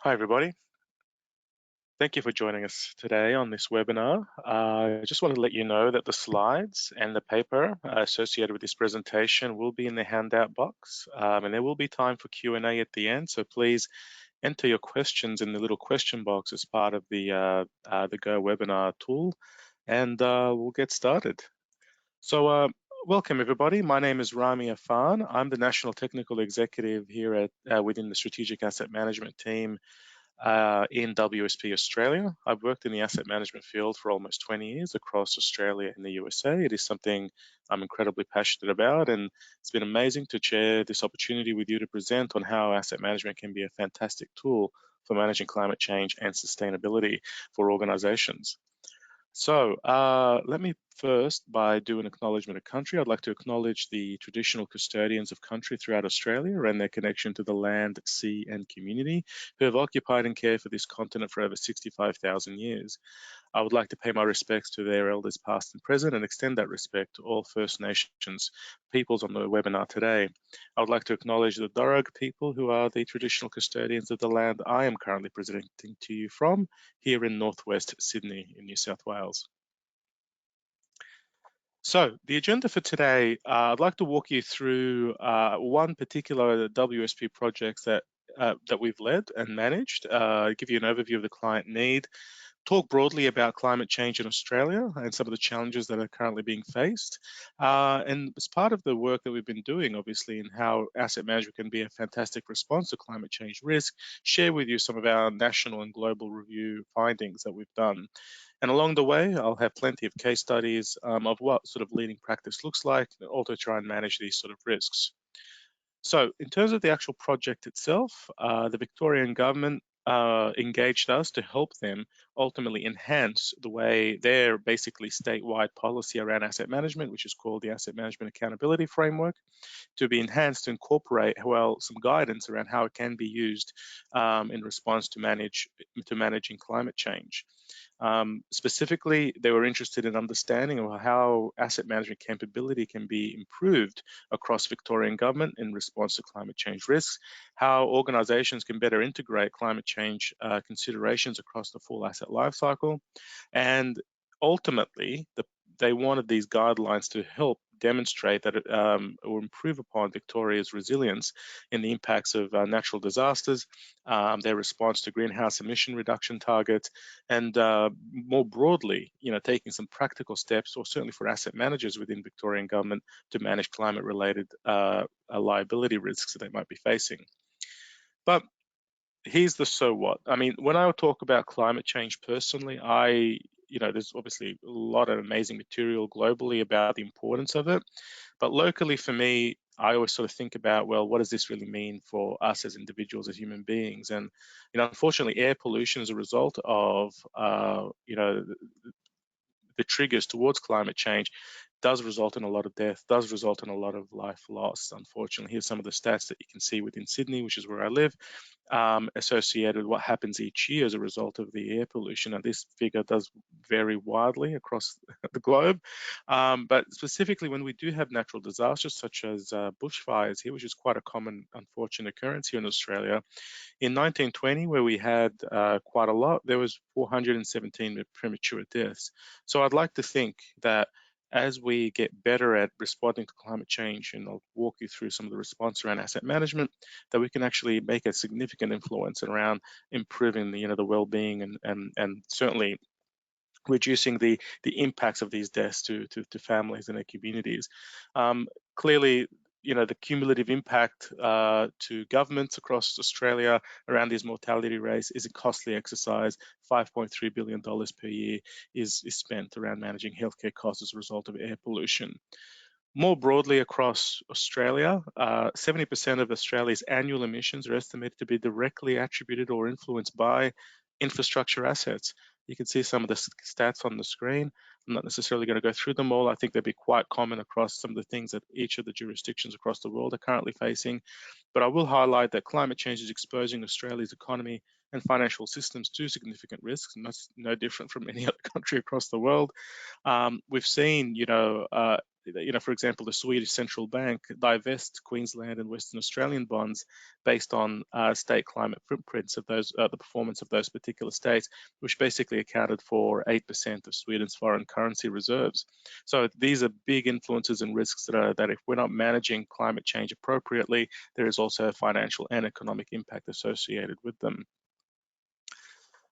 Hi, everybody. Thank you for joining us today on this webinar. I just want to let you know that the slides and the paper associated with this presentation will be in the handout box, and there will be time for Q&A at the end. So please enter your questions in the little question box as part of the Go webinar tool, and we'll get started. So welcome, everybody. My name is Rami Affan. I'm the National Technical Executive here within the Strategic Asset Management team in WSP Australia. I've worked in the asset management field for almost 20 years across Australia and the USA. It is something I'm incredibly passionate about, and it's been amazing to share this opportunity with you to present on how asset management can be a fantastic tool for managing climate change and sustainability for organizations. So let me first, by doing acknowledgement of country, I'd like to acknowledge the traditional custodians of country throughout Australia and their connection to the land, sea and community who have occupied and cared for this continent for over 65,000 years. I would like to pay my respects to their elders past and present and extend that respect to all First Nations peoples on the webinar today. I would like to acknowledge the Darug people who are the traditional custodians of the land I am currently presenting to you from here in northwest Sydney in New South Wales. So the agenda for today, I'd like to walk you through one particular WSP project that we've led and managed, give you an overview of the client need, talk broadly about climate change in Australia and some of the challenges that are currently being faced. And as part of the work that we've been doing, obviously, in how asset management can be a fantastic response to climate change risk, share with you some of our national and global review findings that we've done. And along the way, I'll have plenty of case studies of what sort of leading practice looks like, and also try and manage these sort of risks. So in terms of the actual project itself, the Victorian government engaged us to help them ultimately enhance the way their basically statewide policy around asset management, which is called the Asset Management Accountability Framework, to be enhanced to incorporate, well, some guidance around how it can be used in response to managing climate change. Specifically, they were interested in understanding how asset management capability can be improved across Victorian government in response to climate change risks, how organisations can better integrate climate change considerations across the full asset lifecycle, and ultimately, they wanted these guidelines to help demonstrate that it will improve upon Victoria's resilience in the impacts of natural disasters, their response to greenhouse emission reduction targets, and more broadly, taking some practical steps, or certainly for asset managers within Victorian government, to manage climate-related liability risks that they might be facing. But here's the so what. I mean, when I talk about climate change personally, there's obviously a lot of amazing material globally about the importance of it. But locally for me, I always sort of think about, well, what does this really mean for us as individuals, as human beings? And, unfortunately, air pollution as a result of, the triggers towards climate change does result in a lot of death, does result in a lot of life loss, unfortunately. Here's some of the stats that you can see within Sydney, which is where I live, associated with what happens each year as a result of the air pollution. And this figure does vary widely across the globe. But specifically when we do have natural disasters such as bushfires here, which is quite a common, unfortunate occurrence here in Australia, in 1920, where we had quite a lot, there was 417 premature deaths. So I'd like to think that as we get better at responding to climate change, and I'll walk you through some of the response around asset management, that we can actually make a significant influence around improving the well-being and certainly reducing the impacts of these deaths to families and their communities. Clearly, the cumulative impact to governments across Australia around these mortality rates is a costly exercise. $5.3 billion per year is spent around managing healthcare costs as a result of air pollution. More broadly across Australia, 70% of Australia's annual emissions are estimated to be directly attributed or influenced by infrastructure assets. You can see some of the stats on the screen. I'm not necessarily going to go through them all. I think they'd be quite common across some of the things that each of the jurisdictions across the world are currently facing. But I will highlight that climate change is exposing Australia's economy and financial systems to significant risks, and that's no different from any other country across the world. We've seen, for example, the Swedish central bank divest Queensland and Western Australian bonds based on state climate footprints of those, the performance of those particular states, which basically accounted for 8% of Sweden's foreign currency reserves. So these are big influences and risks that if we're not managing climate change appropriately, there is also a financial and economic impact associated with them.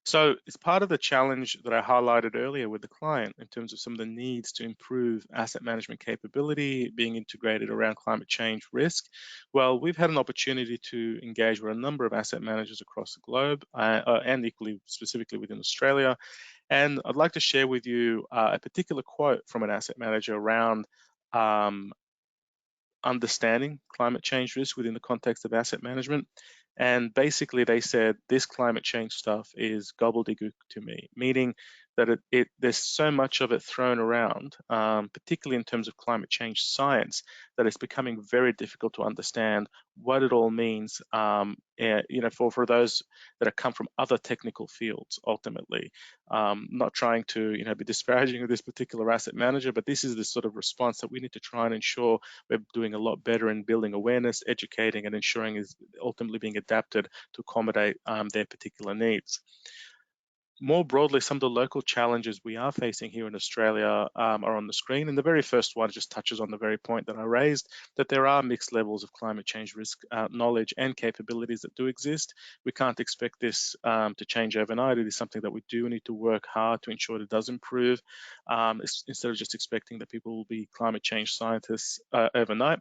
So it's part of the challenge that I highlighted earlier with the client in terms of some of the needs to improve asset management capability being integrated around climate change risk. Well, we've had an opportunity to engage with a number of asset managers across the globe and equally specifically within Australia. And I'd like to share with you a particular quote from an asset manager around understanding climate change risk within the context of asset management. And basically they said, this climate change stuff is gobbledygook to me, meaning that there's so much of it thrown around, particularly in terms of climate change science, that it's becoming very difficult to understand what it all means, for those that have come from other technical fields, ultimately. Not trying to be disparaging of this particular asset manager, but this is the sort of response that we need to try and ensure we're doing a lot better in building awareness, educating, and ensuring is ultimately being adapted to accommodate their particular needs. More broadly, some of the local challenges we are facing here in Australia are on the screen. And the very first one just touches on the very point that I raised, that there are mixed levels of climate change risk knowledge and capabilities that do exist. We can't expect this to change overnight. It is something that we do need to work hard to ensure it does improve, instead of just expecting that people will be climate change scientists overnight.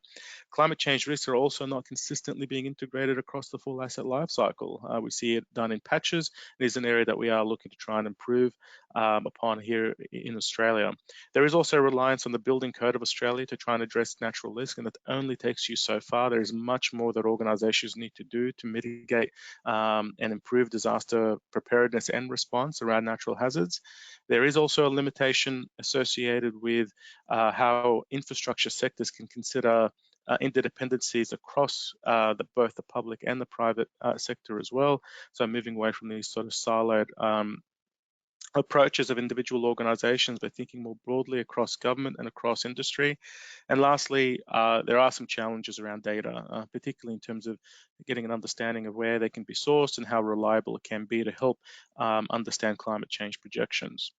Climate change risks are also not consistently being integrated across the full asset life cycle. We see it done in patches. It is an area that we are looking to try and improve upon here in Australia. There is also a reliance on the Building Code of Australia to try and address natural risk, and that only takes you so far. There is much more that organisations need to do to mitigate and improve disaster preparedness and response around natural hazards. There is also a limitation associated with how infrastructure sectors can consider interdependencies across both the public and the private sector as well. So moving away from these sort of siloed approaches of individual organizations, but thinking more broadly across government and across industry. And lastly, there are some challenges around data, particularly in terms of getting an understanding of where they can be sourced and how reliable it can be to help understand climate change projections.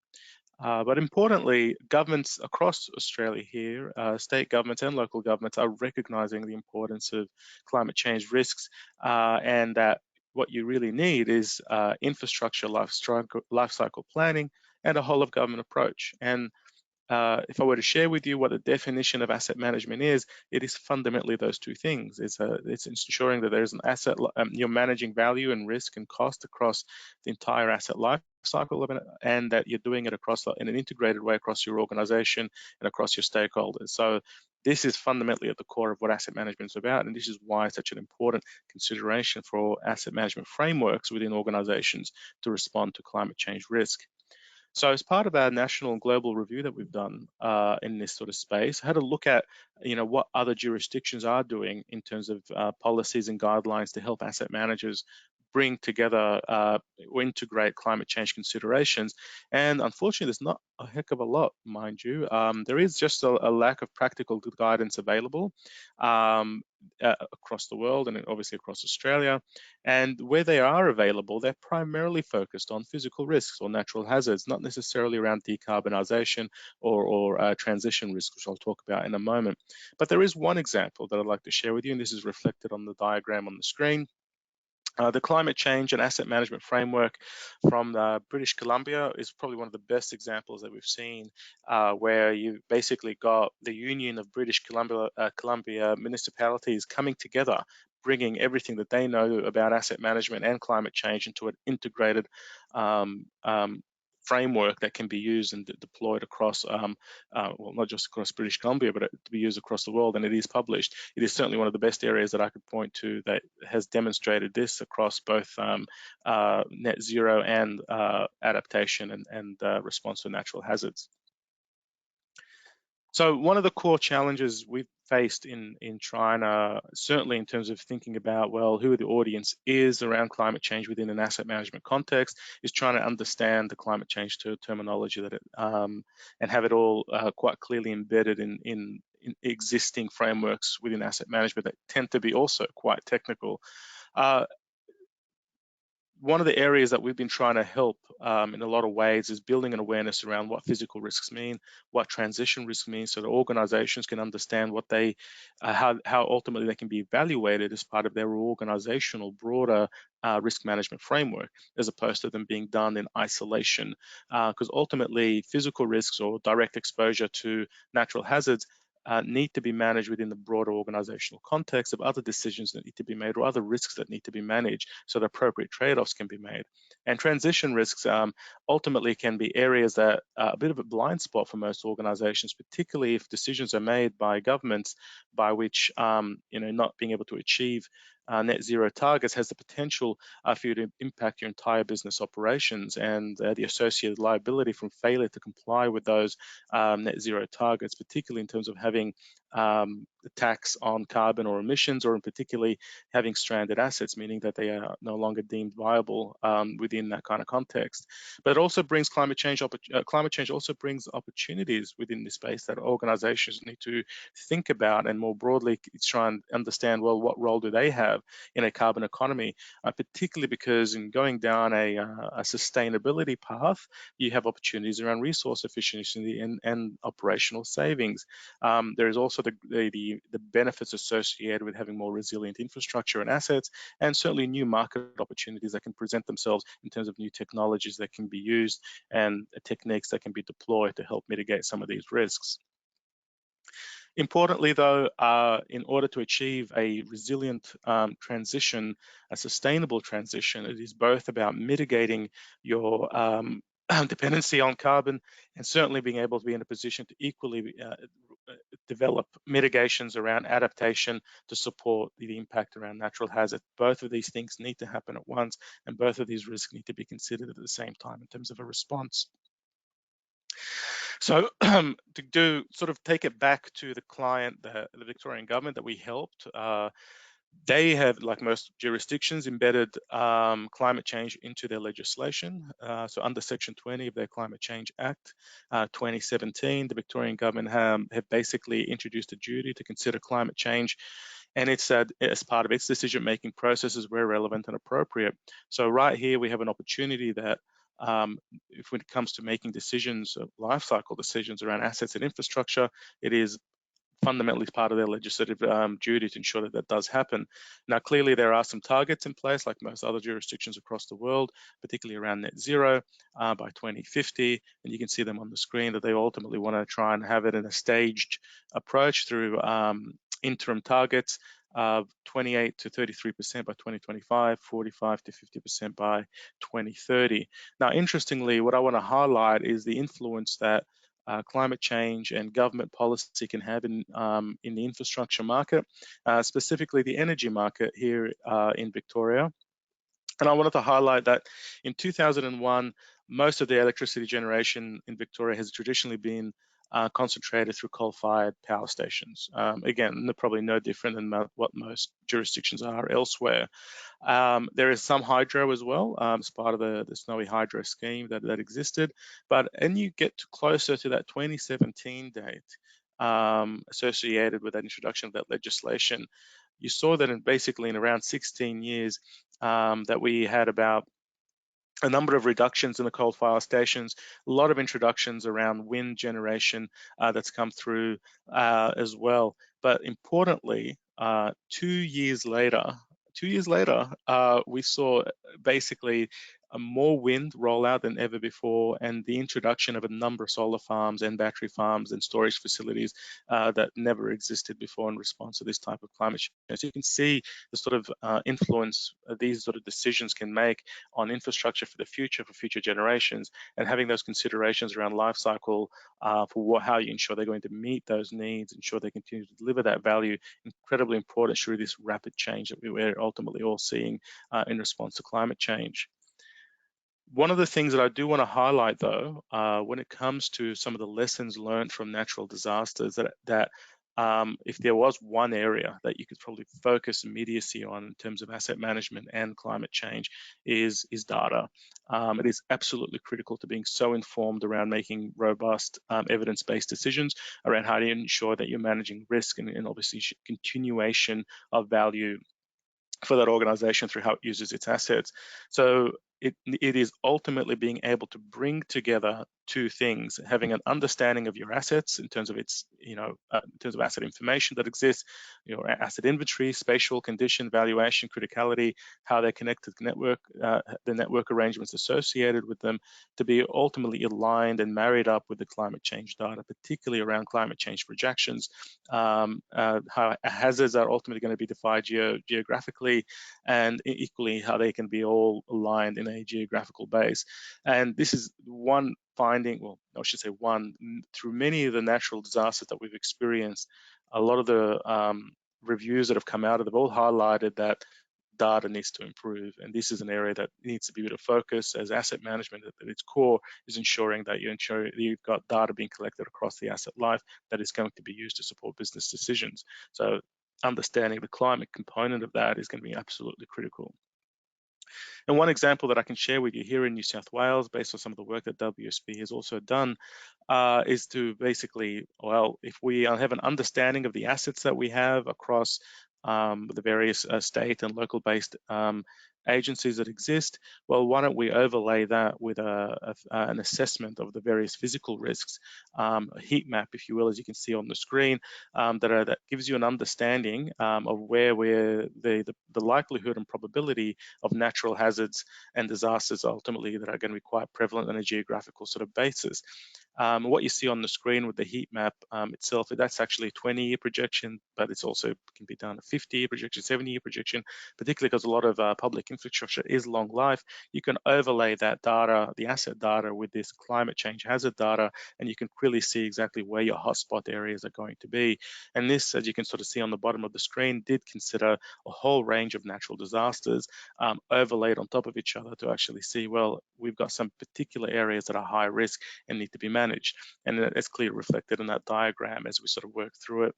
But importantly, governments across Australia here, state governments and local governments, are recognising the importance of climate change risks, and that what you really need is infrastructure life cycle planning and a whole of government approach. And if I were to share with you what the definition of asset management is, it is fundamentally those two things. It's ensuring that there's an asset, you're managing value and risk and cost across the entire asset life cycle of it, and that you're doing it across in an integrated way across your organization and across your stakeholders. So this is fundamentally at the core of what asset management is about, and this is why it's such an important consideration for asset management frameworks within organizations to respond to climate change risk. So as part of our national and global review that we've done in this sort of space, I had a look at what other jurisdictions are doing in terms of policies and guidelines to help asset managers bring together or integrate climate change considerations. And unfortunately, there's not a heck of a lot, mind you. There is just a lack of practical guidance available across the world and obviously across Australia. And where they are available, they're primarily focused on physical risks or natural hazards, not necessarily around decarbonisation or transition risks, which I'll talk about in a moment. But there is one example that I'd like to share with you, and this is reflected on the diagram on the screen. The climate change and asset management framework from British Columbia is probably one of the best examples that we've seen, where you basically got the Union of British Columbia municipalities coming together, bringing everything that they know about asset management and climate change into an integrated framework that can be used and deployed across, well, not just across British Columbia, but to be used across the world, and it is published. It is certainly one of the best areas that I could point to that has demonstrated this across both net zero and adaptation and response to natural hazards. So one of the core challenges we've faced in trying to, certainly in terms of thinking about, well, who the audience is around climate change within an asset management context, is trying to understand the climate change terminology that and have it all quite clearly embedded in existing frameworks within asset management that tend to be also quite technical. One of the areas that we've been trying to help in a lot of ways is building an awareness around what physical risks mean, what transition risk means, so that organizations can understand what they, how ultimately they can be evaluated as part of their organizational broader risk management framework, as opposed to them being done in isolation. Because ultimately, physical risks or direct exposure to natural hazards need to be managed within the broader organizational context of other decisions that need to be made or other risks that need to be managed so that appropriate trade-offs can be made. And transition risks ultimately can be areas that are a bit of a blind spot for most organizations, particularly if decisions are made by governments by which, not being able to achieve net zero targets has the potential for you to impact your entire business operations and the associated liability from failure to comply with those net zero targets, particularly in terms of having the tax on carbon or emissions, or in particularly having stranded assets, meaning that they are no longer deemed viable within that kind of context. But it also brings climate change. Climate change also brings opportunities within this space that organizations need to think about, and more broadly try and understand, well, what role do they have in a carbon economy, particularly because in going down a sustainability path, you have opportunities around resource efficiency and operational savings. There is also the benefits associated with having more resilient infrastructure and assets, and certainly new market opportunities that can present themselves in terms of new technologies that can be used and techniques that can be deployed to help mitigate some of these risks. Importantly, though, in order to achieve a resilient transition, a sustainable transition, it is both about mitigating your dependency on carbon and certainly being able to be in a position to equally develop mitigations around adaptation to support the impact around natural hazard. Both of these things need to happen at once, and both of these risks need to be considered at the same time in terms of a response. So to sort of take it back to the client, the Victorian government that we helped, they have, like most jurisdictions, embedded climate change into their legislation. So under Section 20 of their Climate Change Act 2017, the Victorian government have basically introduced a duty to consider climate change, and it's as part of its decision-making processes where relevant and appropriate. So right here we have an opportunity that if when it comes to making decisions, life cycle decisions around assets and infrastructure, it is fundamentally part of their legislative duty to ensure that that does happen. Now, clearly there are some targets in place, like most other jurisdictions across the world, particularly around net zero by 2050, and you can see them on the screen, that they ultimately want to try and have it in a staged approach through interim targets of 28 to 33% by 2025, 45 to 50% by 2030. Now, interestingly, what I want to highlight is the influence that climate change and government policy can have in the infrastructure market, specifically the energy market here in Victoria. And I wanted to highlight that in 2001, most of the electricity generation in Victoria has traditionally been concentrated through coal-fired power stations. Again, they're probably no different than what most jurisdictions are elsewhere. There is some hydro as well, as part of the Snowy Hydro scheme that existed. But and you get closer to that 2017 date associated with that introduction of that legislation, you saw that basically in around 16 years that we had about a number of reductions in the coal-fired stations, a lot of introductions around wind generation that's come through as well. But importantly, 2 years later, we saw basically more wind roll out than ever before, and the introduction of a number of solar farms and battery farms and storage facilities that never existed before in response to this type of climate change. So you can see the sort of influence these sort of decisions can make on infrastructure for the future, for future generations, and having those considerations around life cycle for how you ensure they're going to meet those needs, ensure they continue to deliver that value, incredibly important through this rapid change that we're ultimately all seeing in response to climate change. One of the things that I do want to highlight, though, when it comes to some of the lessons learned from natural disasters, that if there was one area that you could probably focus immediacy on in terms of asset management and climate change is data. It is absolutely critical to being so informed around making robust evidence-based decisions around how to ensure that you're managing risk and obviously continuation of value for that organization through how it uses its assets. So it is ultimately being able to bring together two things: having an understanding of your assets in terms of its, in terms of asset information that exists, your asset inventory, spatial condition, valuation, criticality, how they're connected to network, the network arrangements associated with them, to be ultimately aligned and married up with the climate change data, particularly around climate change projections, how hazards are ultimately going to be defined geographically, and equally how they can be all aligned in a geographical base. And this is one finding, well, I should say one, through many of the natural disasters that we've experienced, a lot of the reviews that have come out of them all highlighted that data needs to improve, and this is an area that needs to be a bit of focus as asset management at its core is ensuring that you've got data being collected across the asset life that is going to be used to support business decisions. So understanding the climate component of that is going to be absolutely critical. And one example that I can share with you here in New South Wales, based on some of the work that WSP has also done, is to basically, well, if we have an understanding of the assets that we have across the various state and local based agencies that exist, well, why don't we overlay that with an assessment of the various physical risks, a heat map, if you will, as you can see on the screen, that gives you an understanding of where the likelihood and probability of natural hazards and disasters ultimately that are going to be quite prevalent on a geographical sort of basis. What you see on the screen with the heat map itself, that's actually a 20-year projection, but it's also can be done a 50-year projection, 70-year projection, particularly because a lot of public infrastructure is long life. You can overlay that data, the asset data, with this climate change hazard data, and you can clearly see exactly where your hotspot areas are going to be. And this, as you can sort of see on the bottom of the screen, did consider a whole range of natural disasters overlaid on top of each other to actually see, well, we've got some particular areas that are high risk and need to be managed. And it's clearly reflected in that diagram as we sort of work through it.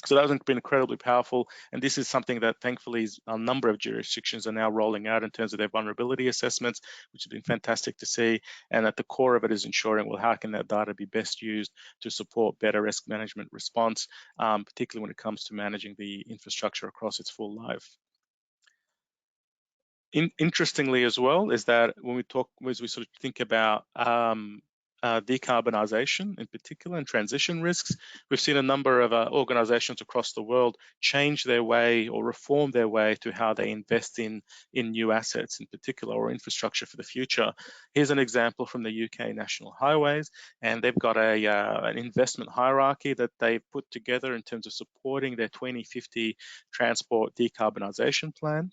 So that has been incredibly powerful, and this is something that thankfully a number of jurisdictions are now rolling out in terms of their vulnerability assessments, which has been fantastic to see. And at the core of it is ensuring, well, how can that data be best used to support better risk management response, particularly when it comes to managing the infrastructure across its full life. Interestingly as well is that when we talk, as we sort of think about decarbonisation in particular and transition risks, we've seen a number of organisations across the world change their way or reform their way to how they invest in new assets in particular, or infrastructure for the future. Here's an example from the UK National Highways, and they've got an investment hierarchy that they've put together in terms of supporting their 2050 transport decarbonisation plan.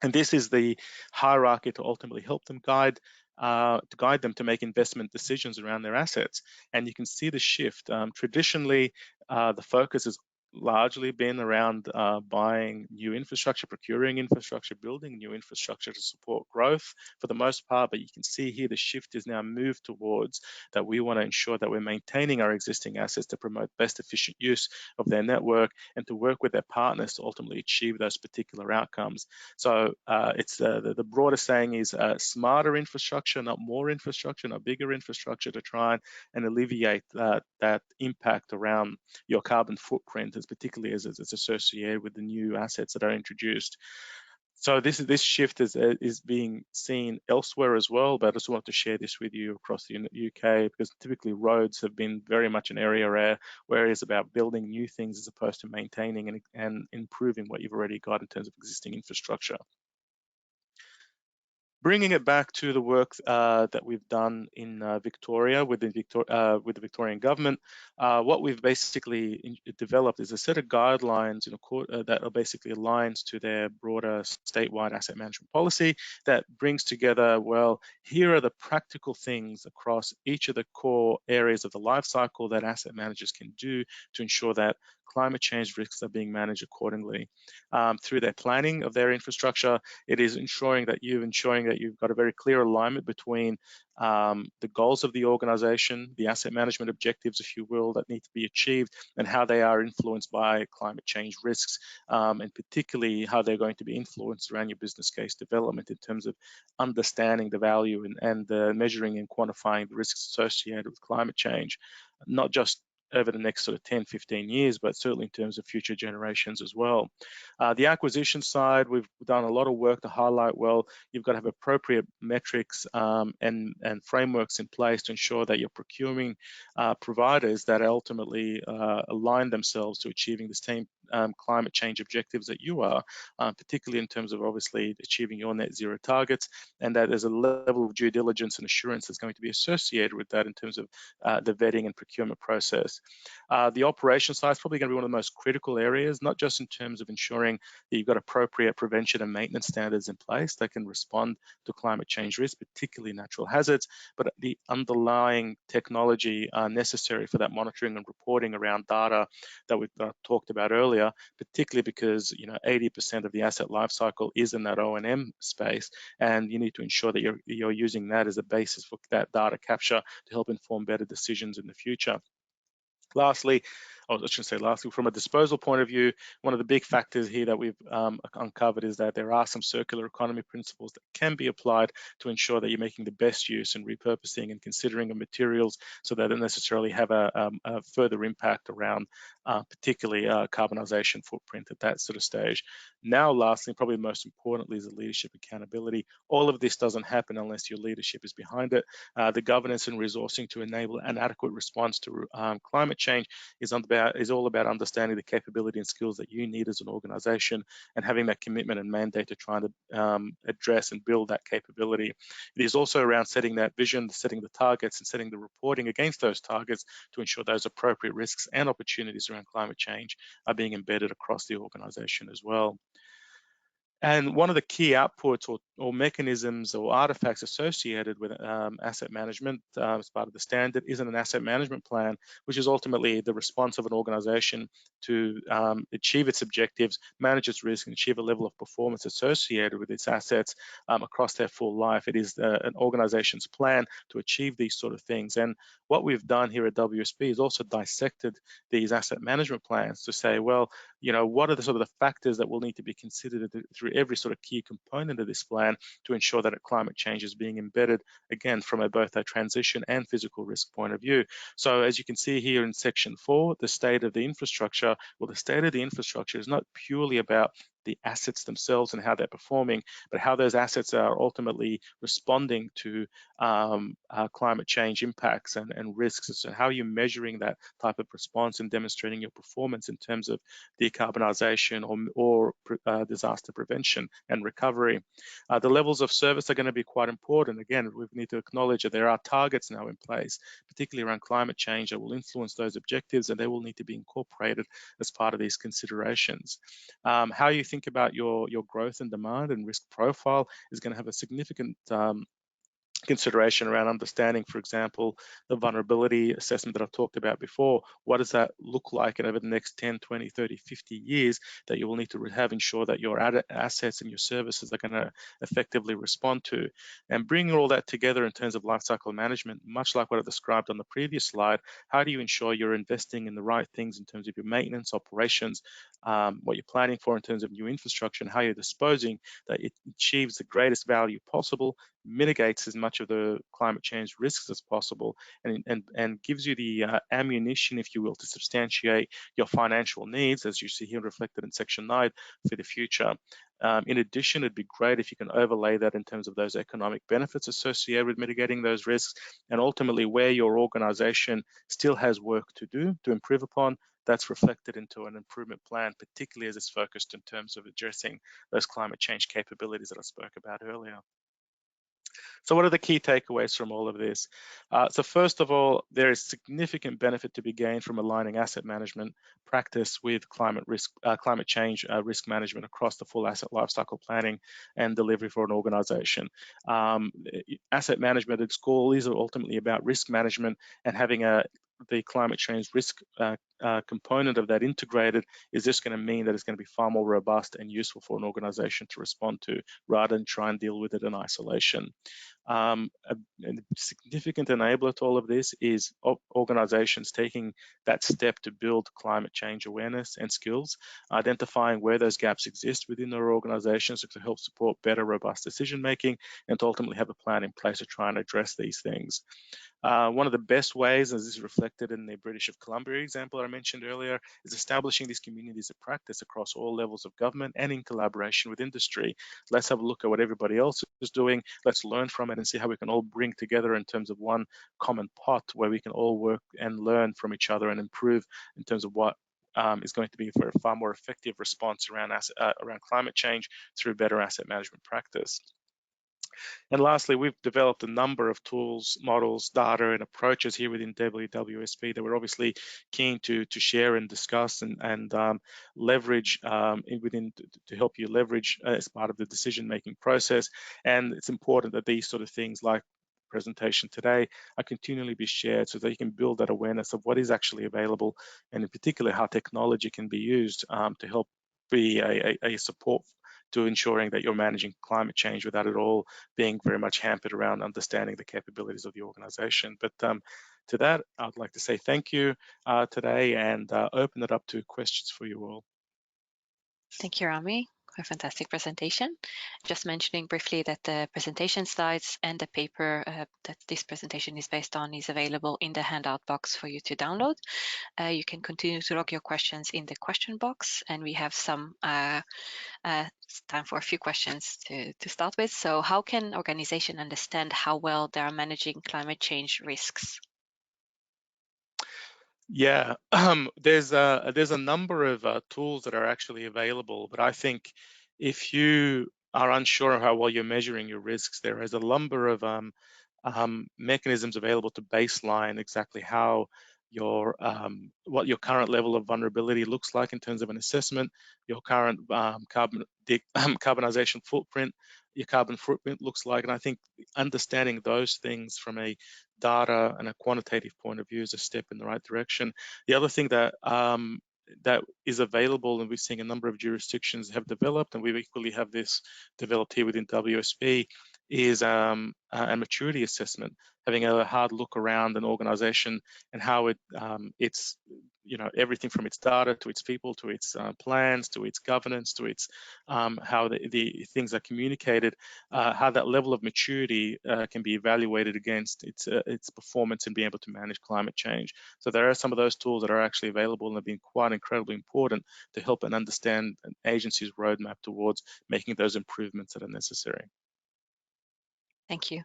And this is the hierarchy to ultimately help them guide them to make investment decisions around their assets. And you can see the shift. Traditionally, the focus has largely been around buying new infrastructure, procuring infrastructure, building new infrastructure to support growth for the most part. But you can see here the shift is now moved towards that we want to ensure that we're maintaining our existing assets to promote best efficient use of their network and to work with their partners to ultimately achieve those particular outcomes. So it's the broader saying is smarter infrastructure, not more infrastructure, not bigger infrastructure, to try and alleviate that impact around your carbon footprint, as particularly as it's associated with the new assets that are introduced. So this shift is being seen elsewhere as well, but I just wanted to share this with you across the UK, because typically roads have been very much an area where it is about building new things as opposed to maintaining and improving what you've already got in terms of existing infrastructure. Bringing it back to the work that we've done in Victoria with the Victorian government, what we've basically developed is a set of guidelines that are basically aligns to their broader statewide asset management policy that brings together, well, here are the practical things across each of the core areas of the life cycle that asset managers can do to ensure that climate change risks are being managed accordingly. Through their planning of their infrastructure, it is ensuring that you've got a very clear alignment between the goals of the organization, the asset management objectives, if you will, that need to be achieved, and how they are influenced by climate change risks, and particularly how they're going to be influenced around your business case development in terms of understanding the value and measuring and quantifying the risks associated with climate change, not just over the next sort of 10, 15 years, but certainly in terms of future generations as well. The acquisition side, we've done a lot of work to highlight, well, you've got to have appropriate metrics and frameworks in place to ensure that you're procuring providers that ultimately align themselves to achieving the same climate change objectives that you are, particularly in terms of obviously achieving your net zero targets, and that there's a level of due diligence and assurance that's going to be associated with that in terms of the vetting and procurement process. The operation side is probably going to be one of the most critical areas, not just in terms of ensuring that you've got appropriate prevention and maintenance standards in place that can respond to climate change risk, particularly natural hazards, but the underlying technology necessary for that monitoring and reporting around data that we've talked about earlier, particularly because 80% of the asset lifecycle is in that O&M space, and you need to ensure that you're using that as a basis for that data capture to help inform better decisions in the future. Lastly, I shouldn't say lastly, from a disposal point of view, one of the big factors here that we've uncovered is that there are some circular economy principles that can be applied to ensure that you're making the best use and repurposing and considering of materials so they don't necessarily have a further impact around particularly carbonization footprint at that sort of stage. Now, lastly, probably most importantly, is the leadership accountability. All of this doesn't happen unless your leadership is behind it. The governance and resourcing to enable an adequate response to climate change is all about understanding the capability and skills that you need as an organization and having that commitment and mandate to try to address and build that capability. It is also around setting that vision, setting the targets, and setting the reporting against those targets to ensure those appropriate risks and opportunities around climate change are being embedded across the organization as well. And one of the key outputs or mechanisms or artifacts associated with asset management as part of the standard is an asset management plan, which is ultimately the response of an organization to achieve its objectives, manage its risk, and achieve a level of performance associated with its assets across their full life. It is an organization's plan to achieve these sort of things. And what we've done here at WSP is also dissected these asset management plans to say, well, what are the sort of the factors that will need to be considered through every sort of key component of this plan to ensure that climate change is being embedded, again, from both a transition and physical risk point of view. So as you can see here in section 4, the state of the infrastructure, well, the state of the infrastructure is not purely about the assets themselves and how they're performing, but how those assets are ultimately responding to climate change impacts and risks. So how are you measuring that type of response and demonstrating your performance in terms of decarbonisation or disaster prevention and recovery? The levels of service are going to be quite important. Again, we need to acknowledge that there are targets now in place, particularly around climate change, that will influence those objectives, and they will need to be incorporated as part of these considerations. How you think about your growth and demand and risk profile is going to have a significant consideration around understanding, for example, the vulnerability assessment that I've talked about before. What does that look like over the next 10, 20, 30, 50 years that you will need to ensure that your assets and your services are going to effectively respond to? And bringing all that together in terms of lifecycle management, much like what I described on the previous slide, how do you ensure you're investing in the right things in terms of your maintenance, operations, what you're planning for in terms of new infrastructure, and how you're disposing, that it achieves the greatest value possible, mitigates as much of the climate change risks as possible, and gives you the ammunition, if you will, to substantiate your financial needs, as you see here reflected in section 9, for the future. In addition, it'd be great if you can overlay that in terms of those economic benefits associated with mitigating those risks, and ultimately where your organization still has work to do to improve upon, that's reflected into an improvement plan, particularly as it's focused in terms of addressing those climate change capabilities that I spoke about earlier. So what are the key takeaways from all of this? So first of all, there is significant benefit to be gained from aligning asset management practice with climate change risk management across the full asset lifecycle planning and delivery for an organization. Asset management at its core is ultimately about risk management and having a the climate change risk component of that integrated is just going to mean that it's going to be far more robust and useful for an organization to respond to rather than try and deal with it in isolation. A significant enabler to all of this is organizations taking that step to build climate change awareness and skills, identifying where those gaps exist within their organizations to help support better, robust decision making, and to ultimately have a plan in place to try and address these things. One of the best ways, as is reflected in the British of Columbia example I mentioned earlier, is establishing these communities of practice across all levels of government and in collaboration with industry. Let's have a look at what everybody else is doing. Let's learn from it and see how we can all bring together in terms of one common pot where we can all work and learn from each other and improve in terms of what is going to be for a far more effective response around climate change through better asset management practice. And lastly, we've developed a number of tools, models, data, and approaches here within WWSP that we're obviously keen to share and discuss and leverage to help you leverage as part of the decision-making process. And it's important that these sort of things like presentation today are continually be shared so that you can build that awareness of what is actually available, and in particular how technology can be used to help be a support to ensuring that you're managing climate change without it all being very much hampered around understanding the capabilities of the organization. But to that, I'd like to say thank you today and open it up to questions for you all. Thank you, Rami, for a fantastic presentation. Just mentioning briefly that the presentation slides and the paper that this presentation is based on is available in the handout box for you to download. You can continue to log your questions in the question box, and we have some time for a few questions to start with. So how can organizations understand how well they are managing climate change risks? Yeah, there's a number of tools that are actually available, but I think if you are unsure of how well you're measuring your risks, there is a number of mechanisms available to baseline exactly how what your current level of vulnerability looks like in terms of an assessment, your current carbonization footprint, your carbon footprint looks like, and I think understanding those things from a data and a quantitative point of view is a step in the right direction. The other thing that that is available, and we're seeing a number of jurisdictions have developed, and we equally have this developed here within WSP, is a maturity assessment, having a hard look around an organization and how it's everything from its data to its people to its plans to its governance to its how the things are communicated, how that level of maturity can be evaluated against its performance in being able to manage climate change. So there are some of those tools that are actually available and have been quite incredibly important to help and understand an agency's roadmap towards making those improvements that are necessary. Thank you.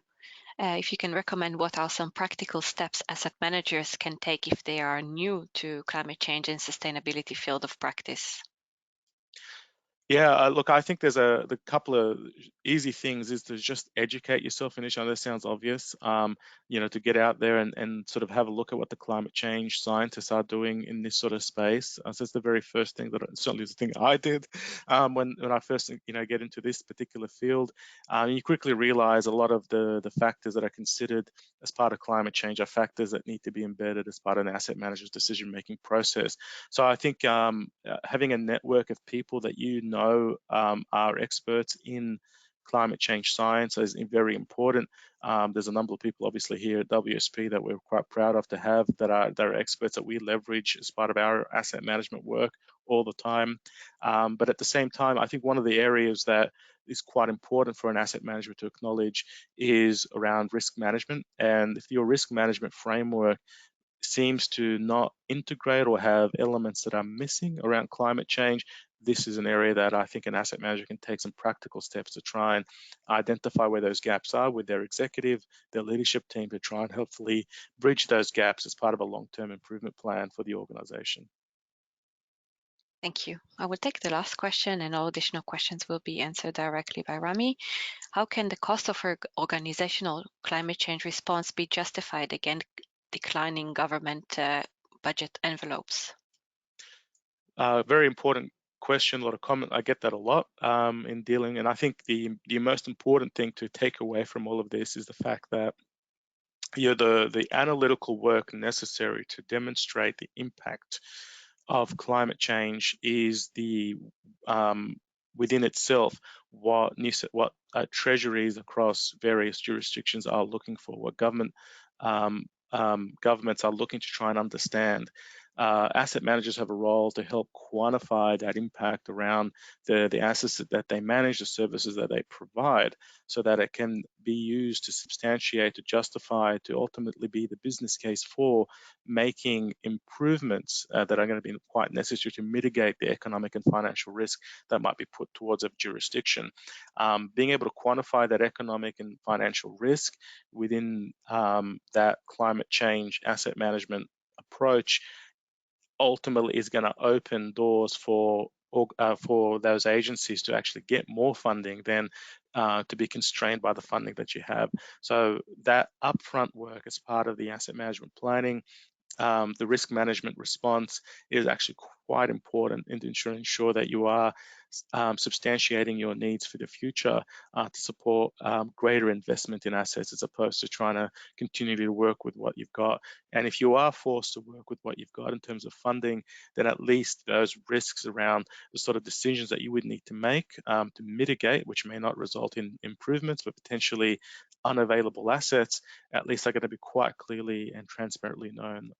If you can recommend what are some practical steps asset managers can take if they are new to climate change and sustainability field of practice? Yeah, look, I think there's the couple of easy things is to just educate yourself initially. I know that sounds obvious, to get out there and sort of have a look at what the climate change scientists are doing in this sort of space. So it's the very first thing that certainly is the thing I did when I first get into this particular field. You quickly realize a lot of the factors that are considered as part of climate change are factors that need to be embedded as part of an asset manager's decision-making process. So I think having a network of people that are experts in climate change science is very important. There's a number of people obviously here at WSP that we're quite proud of to have that are experts that we leverage as part of our asset management work all the time. But at the same time, I think one of the areas that is quite important for an asset manager to acknowledge is around risk management. And if your risk management framework seems to not integrate or have elements that are missing around climate change, this is an area that I think an asset manager can take some practical steps to try and identify where those gaps are with their executive, their leadership team, to try and hopefully bridge those gaps as part of a long-term improvement plan for the organization. Thank you. I will take the last question, and all additional questions will be answered directly by Rami. How can the cost of organizational climate change response be justified against declining government budget envelopes? Very important question, a lot of comment. I get that a lot in dealing, and I think the most important thing to take away from all of this is the fact that the analytical work necessary to demonstrate the impact of climate change is the within itself what treasuries across various jurisdictions are looking for, what governments are looking to try and understand. Asset managers have a role to help quantify that impact around the assets that they manage, the services that they provide, so that it can be used to substantiate, to justify, to ultimately be the business case for making improvements that are going to be quite necessary to mitigate the economic and financial risk that might be put towards a jurisdiction. Being able to quantify that economic and financial risk within that climate change asset management approach ultimately is going to open doors for those agencies to actually get more funding than to be constrained by the funding that you have. So that upfront work as part of the asset management planning, the risk management response is actually quite important in ensuring that you are substantiating your needs for the future to support greater investment in assets, as opposed to trying to continue to work with what you've got. And if you are forced to work with what you've got in terms of funding, then at least those risks around the sort of decisions that you would need to make to mitigate, which may not result in improvements, but potentially unavailable assets, at least are going to be quite clearly and transparently known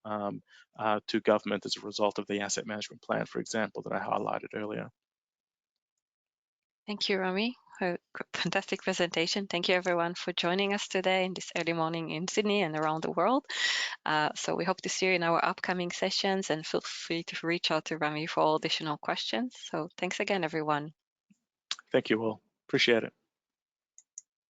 to government as a result of the asset management plan, for example, that I highlighted earlier. Thank you, Rami. A fantastic presentation. Thank you, everyone, for joining us today in this early morning in Sydney and around the world. So we hope to see you in our upcoming sessions, and feel free to reach out to Rami for all additional questions. So thanks again, everyone. Thank you all. Appreciate it.